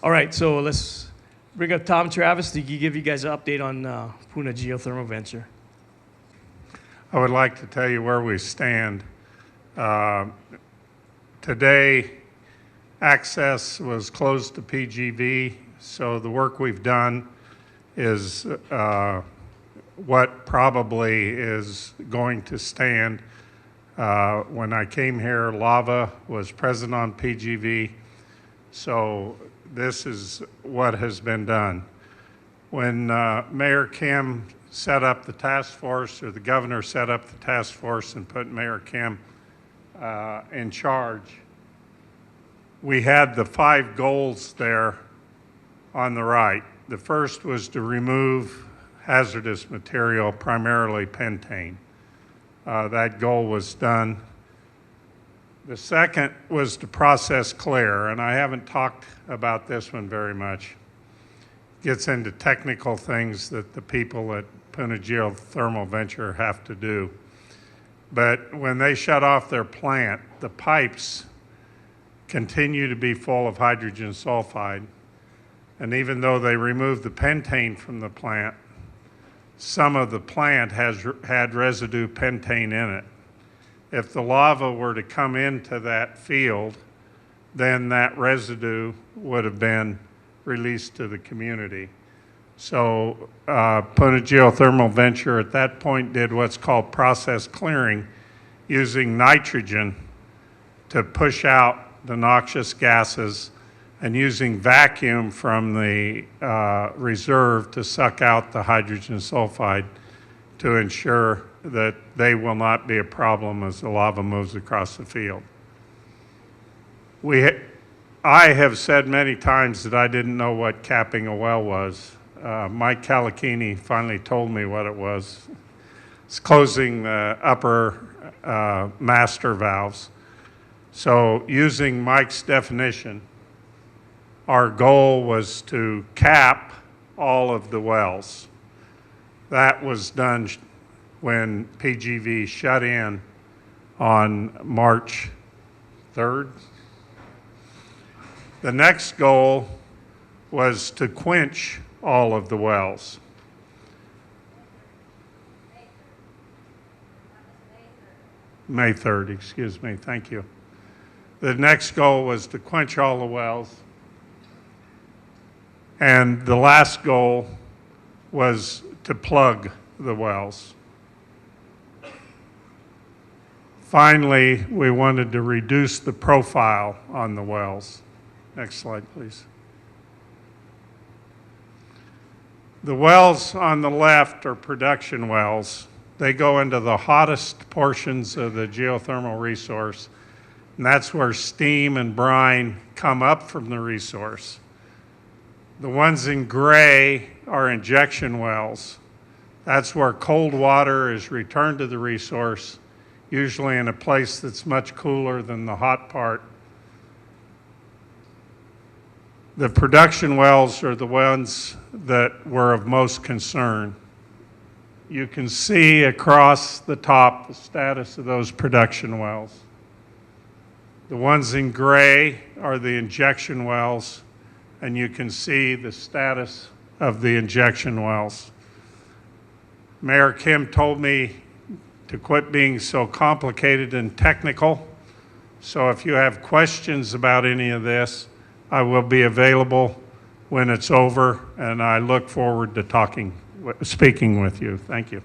All right, so let's bring up Tom Travis to give you guys an update on Puna Geothermal Venture. I would like to tell you where we stand. Today, access was closed to PGV, so the work we've done is what probably is going to stand. When I came here, lava was present on PGV, so this is what has been done. When Mayor Kim set up the task force, or the governor set up the task force and put Mayor Kim in charge, we had the 5 goals there on the right. The first was to remove hazardous material, primarily pentane. That goal was done. The second was to process clear, and I haven't talked about this one very much. It gets into technical things that the people at Puna Geothermal Venture have to do. But when they shut off their plant, the pipes continue to be full of hydrogen sulfide. And even though they removed the pentane from the plant, some of the plant had residue pentane in it. If the lava were to come into that field, then that residue would have been released to the community. So Puna Geothermal Venture at that point did what's called process clearing, using nitrogen to push out the noxious gases and using vacuum from the reserve to suck out the hydrogen sulfide to ensure that they will not be a problem as the lava moves across the field. I have said many times that I didn't know what capping a well was. Mike Calachini finally told me what it was. It's closing the upper master valves. So using Mike's definition, our goal was to cap all of the wells. That was done when PGV shut in on March 3rd. The next goal was to quench all of the wells. May 3rd, excuse me, thank you. The next goal was to quench all the wells. And the last goal was to plug the wells. Finally, we wanted to reduce the profile on the wells. Next slide, please. The wells on the left are production wells. They go into the hottest portions of the geothermal resource, and that's where steam and brine come up from the resource. The ones in gray are injection wells. That's where cold water is returned to the resource, usually in a place that's much cooler than the hot part. The production wells are the ones that were of most concern. You can see across the top the status of those production wells. The ones in gray are the injection wells, and you can see the status of the injection wells. Mayor Kim told me to quit being so complicated and technical. So if you have questions about any of this, I will be available when it's over, and I look forward to speaking with you. Thank you.